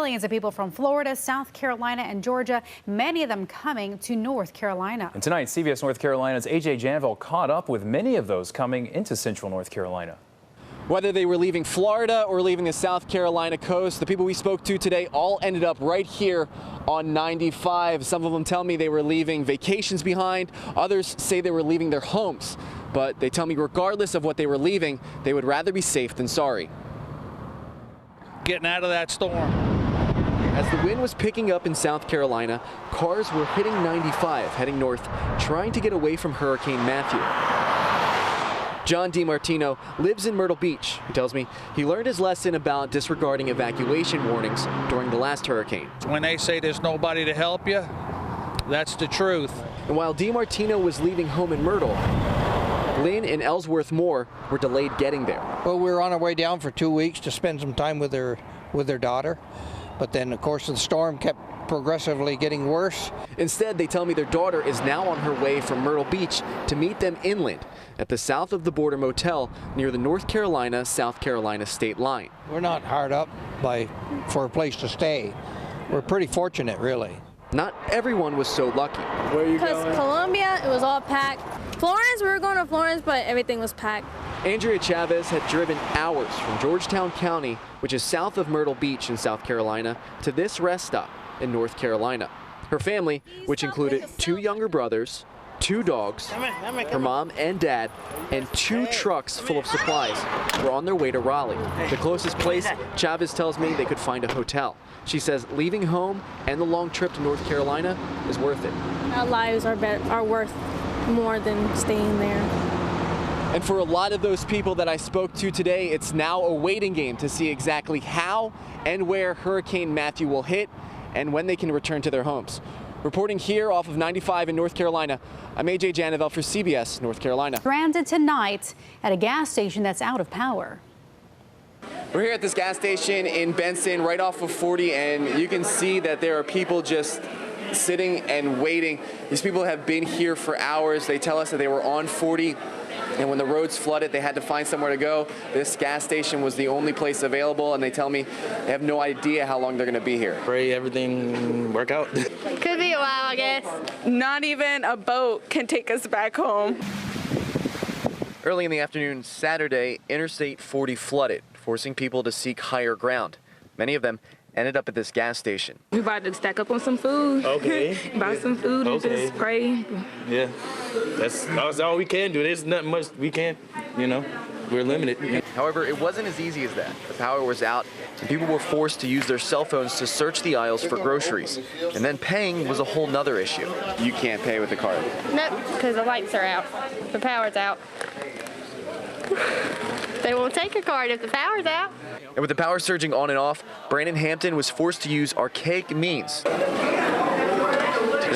millions of people from Florida, South Carolina, and Georgia, many of them coming to North Carolina. And tonight, CBS North Carolina's AJ Janville caught up with many of those coming into central North Carolina. Whether they were leaving Florida or leaving the South Carolina coast, the people we spoke to today all ended up right here on 95. Some of them tell me they were leaving vacations behind. Others say they were leaving their homes. But they tell me regardless of what they were leaving, they would rather be safe than sorry. Getting out of that storm. As the wind was picking up in South Carolina, cars were hitting 95 heading north, trying to get away from Hurricane Matthew. John DiMartino lives in Myrtle Beach. He tells me he learned his lesson about disregarding evacuation warnings during the last hurricane. When they say there's nobody to help you, that's the truth. And while DiMartino was leaving home in Myrtle, Lynn and Ellsworth Moore were delayed getting there. Well, we were on our way down for 2 weeks to spend some time with their daughter. But then, of course, the storm kept progressively getting worse. Instead, they tell me their daughter is now on her way from Myrtle Beach to meet them inland at the south of the border motel near the North Carolina-South Carolina state line. We're not hard up for a place to stay. We're pretty fortunate, really. Not everyone was so lucky. Where are you going? Because Columbia, it was all packed. Florence, we were going to Florence, but everything was packed. Andrea Chavez had driven hours from Georgetown County, which is south of Myrtle Beach in South Carolina, to this rest stop in North Carolina. Her family, which included 2 younger brothers, 2 dogs, her mom and dad, and 2 trucks full of supplies, were on their way to Raleigh. The closest place, Chavez tells me, they could find a hotel. She says leaving home and the long trip to North Carolina is worth it. Our lives are worth more than staying there. And for a lot of those people that I spoke to today, it's now a waiting game to see exactly how and where Hurricane Matthew will hit and when they can return to their homes. Reporting here off of 95 in North Carolina, I'm AJ Janville for CBS North Carolina. Stranded tonight at a gas station that's out of power. We're here at this gas station in Benson, right off of 40, and you can see that there are people just sitting and waiting. These people have been here for hours. They tell us that they were on 40, and when the roads flooded, they had to find somewhere to go. This gas station was the only place available, and they tell me they have no idea how long they're going to be here. Pray everything work out. Could be a while, I guess. Not even a boat can take us back home. Early in the afternoon Saturday, Interstate 40 flooded, forcing people to seek higher ground. Many of them ended up at this gas station. We about to stack up on some food. Okay. Buy some food and just pray. Yeah, that's all we can do. There's nothing much we can't, we're limited. However, it wasn't as easy as that. The power was out, and people were forced to use their cell phones to search the aisles for groceries. And then paying was a whole nother issue. You can't pay with a card. Nope, because the lights are out. The power's out. They won't take a card if the power's out. And with the power surging on and off, Brandon Hampton was forced to use archaic means to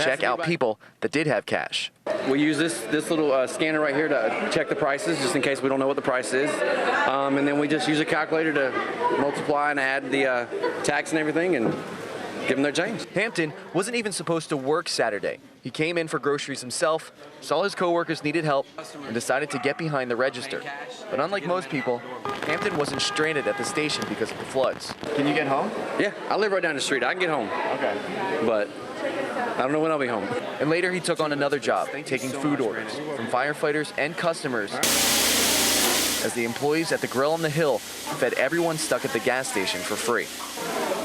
check out people that did have cash. We use this little scanner right here to check the prices, just in case we don't know what the price is. And then we just use a calculator to multiply and add the tax and everything and give them their change. Hampton wasn't even supposed to work Saturday. He came in for groceries himself, saw his coworkers needed help, and decided to get behind the register. But unlike most people, Hampton wasn't stranded at the station because of the floods. Can you get home? Yeah, I live right down the street. I can get home. Okay. But I don't know when I'll be home. And later he took on another job, taking food orders from firefighters and customers as the employees at the Grill on the Hill fed everyone stuck at the gas station for free.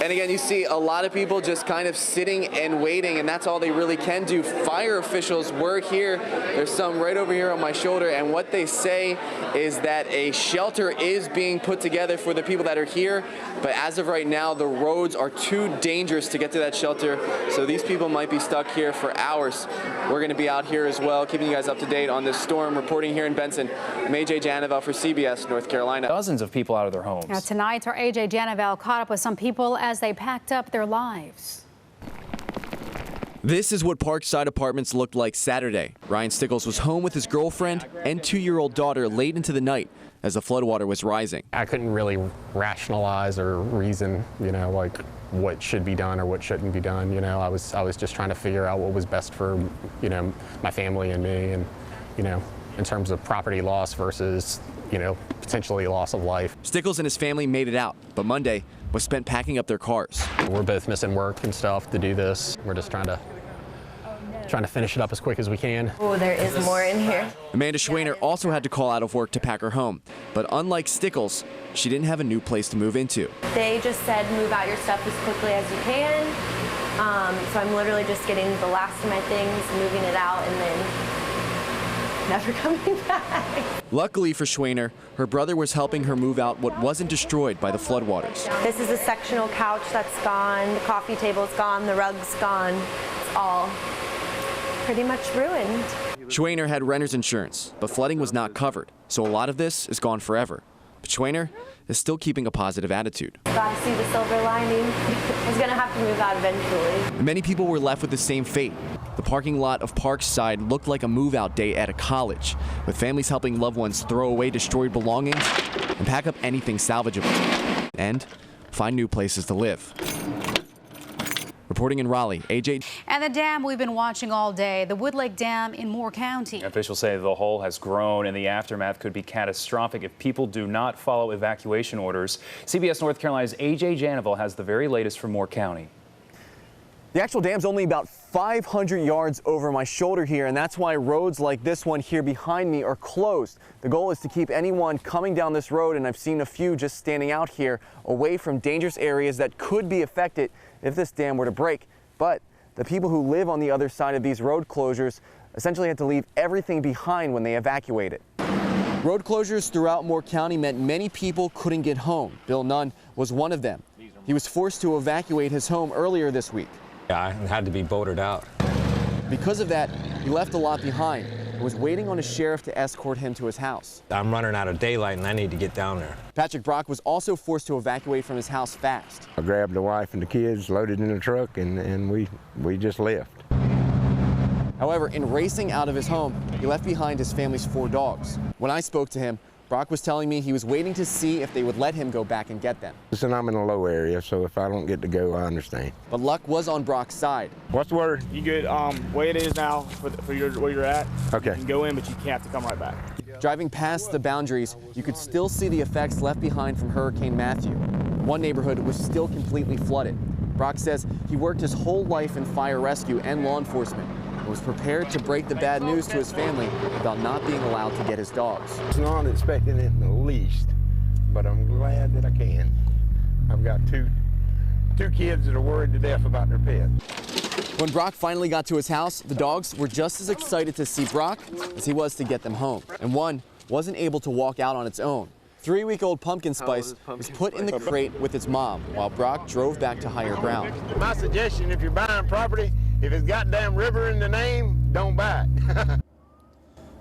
And again, you see a lot of people just kind of sitting and waiting, and that's all they really can do. Fire officials were here. There's some right over here on my shoulder, and what they say is that a shelter is being put together for the people that are here, but as of right now, the roads are too dangerous to get to that shelter, so these people might be stuck here for hours. We're going to be out here as well, keeping you guys up to date on this storm. Reporting here in Benson, I'm AJ Janville for CBS North Carolina. Dozens of people out of their homes. Now tonight, our AJ Janville caught up with some people as they packed up their lives. This is what Parkside Apartments looked like Saturday. Ryan Stickles was home with his girlfriend and 2-year-old daughter late into the night as the floodwater was rising. I couldn't really rationalize or reason, like what should be done or what shouldn't be done. I was just trying to figure out what was best for, my family and me, and, in terms of property loss versus, potentially loss of life. Stickles and his family made it out, but Monday, was spent packing up their cars. We're both missing work and stuff to do this. We're just trying to finish it up as quick as we can. Oh, there is more in here. Amanda Schwaner also had to call out of work to pack her home, but unlike Stickles, she didn't have a new place to move into. They just said move out your stuff as quickly as you can. So I'm literally just getting the last of my things, moving it out, and then never coming back. Luckily for Schwaner, her brother was helping her move out what wasn't destroyed by the floodwaters. This is a sectional couch that's gone, the coffee table's gone, the rug's gone. It's all pretty much ruined. Schwaner had renter's insurance, but flooding was not covered, so a lot of this is gone forever. But Schwaner is still keeping a positive attitude. Got to see the silver lining. I was gonna have to move out eventually. Many people were left with the same fate. The parking lot of Parkside looked like a move-out day at a college, with families helping loved ones throw away destroyed belongings and pack up anything salvageable, and find new places to live. Reporting in Raleigh, AJ. And the dam we've been watching all day, the Woodlake Dam in Moore County. Officials say the hole has grown and the aftermath could be catastrophic if people do not follow evacuation orders. CBS North Carolina's AJ Janeville has the very latest from Moore County. The actual dam's only about 500 yards over my shoulder here, and that's why roads like this one here behind me are closed. The goal is to keep anyone coming down this road, and I've seen a few just standing out here, away from dangerous areas that could be affected if this dam were to break. But the people who live on the other side of these road closures essentially had to leave everything behind when they evacuated. Road closures throughout Moore County meant many people couldn't get home. Bill Nunn was one of them. He was forced to evacuate his home earlier this week. I had to be boated out. Because of that, he left a lot behind and was waiting on a sheriff to escort him to his house. I'm running out of daylight and I need to get down there. Patrick Brock was also forced to evacuate from his house fast. I grabbed the wife and the kids, loaded in the truck, and we just left. However, in racing out of his home, he left behind his family's 4 dogs. When I spoke to him, Brock was telling me he was waiting to see if they would let him go back and get them. Listen, I'm in a low area, so if I don't get to go, I understand. But luck was on Brock's side. What's the word? You good? Way it is now for where you're at. Okay. You can go in, but you can't have to come right back. Driving past the boundaries, you could still see the effects left behind from Hurricane Matthew. One neighborhood was still completely flooded. Brock says he worked his whole life in fire rescue and law enforcement, and was prepared to break the bad news to his family about not being allowed to get his dogs. I was not expecting it in the least, but I'm glad that I can. I've got two kids that are worried to death about their pets. When Brock finally got to his house, the dogs were just as excited to see Brock as he was to get them home. And one wasn't able to walk out on its own. 3-week-old Pumpkin Spice was put in the crate with its mom while Brock drove back to higher ground. My suggestion, if you're buying property, if it's got damn river in the name, don't buy it. And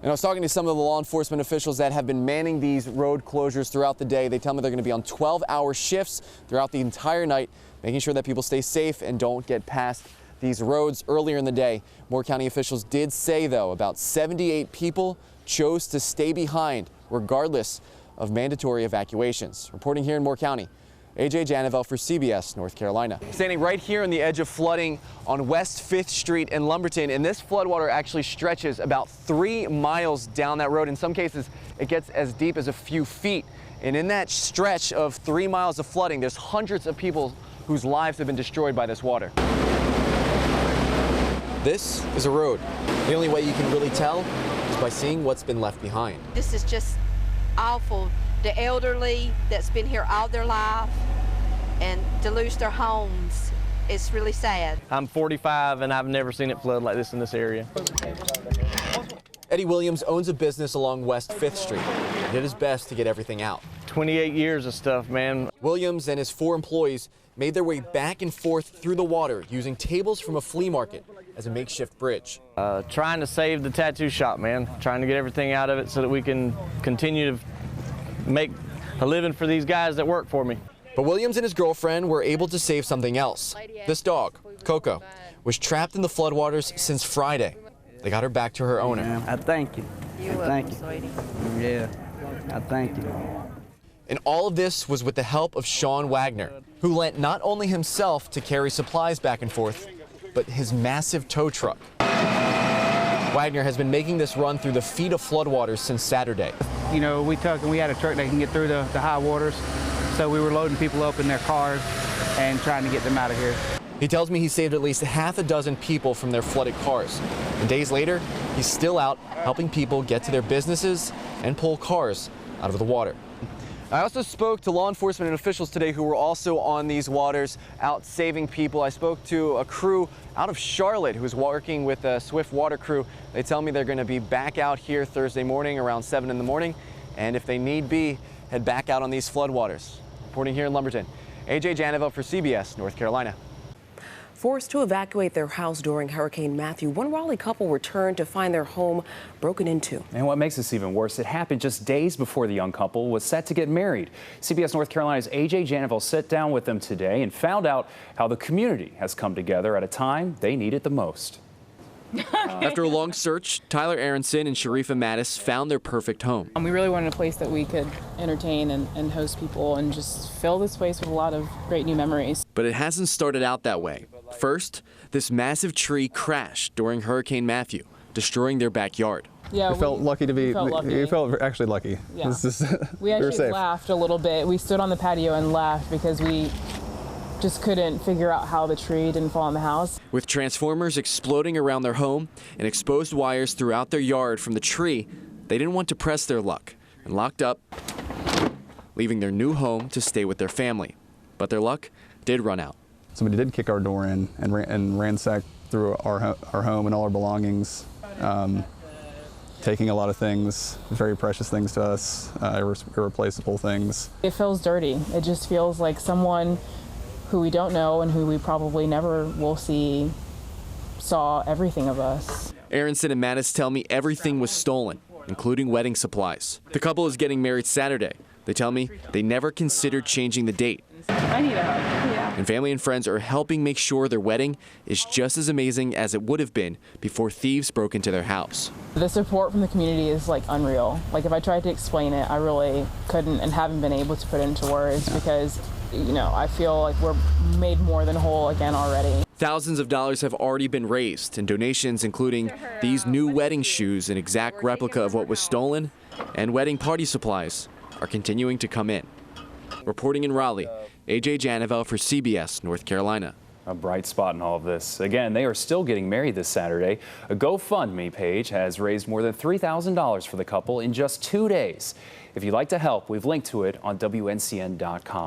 I was talking to some of the law enforcement officials that have been manning these road closures throughout the day. They tell me they're going to be on 12-hour shifts throughout the entire night, making sure that people stay safe and don't get past these roads. Earlier in the day, Moore County officials did say, though, about 78 people chose to stay behind regardless of mandatory evacuations. Reporting here in Moore County, AJ Janeville for CBS North Carolina. Standing right here on the edge of flooding on West 5th Street in Lumberton, and this floodwater actually stretches about 3 miles down that road. In some cases, it gets as deep as a few feet. And in that stretch of 3 miles of flooding, there's hundreds of people whose lives have been destroyed by this water. This is a road. The only way you can really tell is by seeing what's been left behind. This is just awful. The elderly that's been here all their life and to lose their homes, it's really sad. I'm 45 and I've never seen it flood like this in this area. Eddie Williams owns a business along West 5th Street. He did his best to get everything out. 28 years of stuff, man. Williams and his 4 employees made their way back and forth through the water using tables from a flea market as a makeshift bridge. Trying to save the tattoo shop, man. Trying to get everything out of it so that we can continue to make a living for these guys that work for me. But Williams and his girlfriend were able to save something else. This dog, Coco, was trapped in the floodwaters since Friday. They got her back to her owner. Yeah, I thank you. Thank you, sweetie. Yeah, I thank you. And all of this was with the help of Sean Wagner, who lent not only himself to carry supplies back and forth, but his massive tow truck. Wagner has been making this run through the feet of floodwaters since Saturday. You know, we had a truck that can get through the high waters, So we were loading people up in their cars and trying to get them out of here. He tells me he saved at least half a dozen people from their flooded cars. And days later, he's still out helping people get to their businesses and pull cars out of the water. I also spoke to law enforcement and officials today who were also on these waters out saving people. I spoke to a crew out of Charlotte who was working with a Swift Water crew. They tell me they're going to be back out here Thursday morning around 7 in the morning. And if they need be, head back out on these floodwaters. Reporting here in Lumberton, AJ Janovo for CBS North Carolina. Forced to evacuate their house during Hurricane Matthew, one Raleigh couple returned to find their home broken into. And what makes this even worse, it happened just days before the young couple was set to get married. CBS North Carolina's AJ Janovo sat down with them today and found out how the community has come together at a time they need it the most. After a long search, Tyler Aronson and Sharifa Mattis found their perfect home. We really wanted a place that we could entertain and host people and just fill this place with a lot of great new memories. But it hasn't started out that way. First, this massive tree crashed during Hurricane Matthew, destroying their backyard. Yeah, we felt lucky to be. We felt actually lucky. Yeah. We actually laughed a little bit. We stood on the patio and laughed because we just couldn't figure out how the tree didn't fall on the house. With transformers exploding around their home and exposed wires throughout their yard from the tree, they didn't want to press their luck and locked up, leaving their new home to stay with their family. But their luck did run out. Somebody did kick our door in and ransacked through our home and all our belongings, taking a lot of things, very precious things to us, irreplaceable things. It feels dirty. It just feels like someone who we don't know and who we probably never will see saw everything of us. Aronson and Mattis tell me everything was stolen, including wedding supplies. The couple is getting married Saturday. They tell me they never considered changing the date. I need a hug. Yeah. And family and friends are helping make sure their wedding is just as amazing as it would have been before thieves broke into their house. The support from the community is like unreal. Like if I tried to explain it, I really couldn't and haven't been able to put it into words because, you know, I feel like we're made more than whole again already. Thousands of dollars have already been raised in donations, including these new wedding shoes, an exact replica of what was stolen, and wedding party supplies are continuing to come in. Reporting in Raleigh, AJ Janovo for CBS North Carolina. A bright spot in all of this. Again, they are still getting married this Saturday. A GoFundMe page has raised more than $3,000 for the couple in just 2 days. If you'd like to help, we've linked to it on WNCN.com.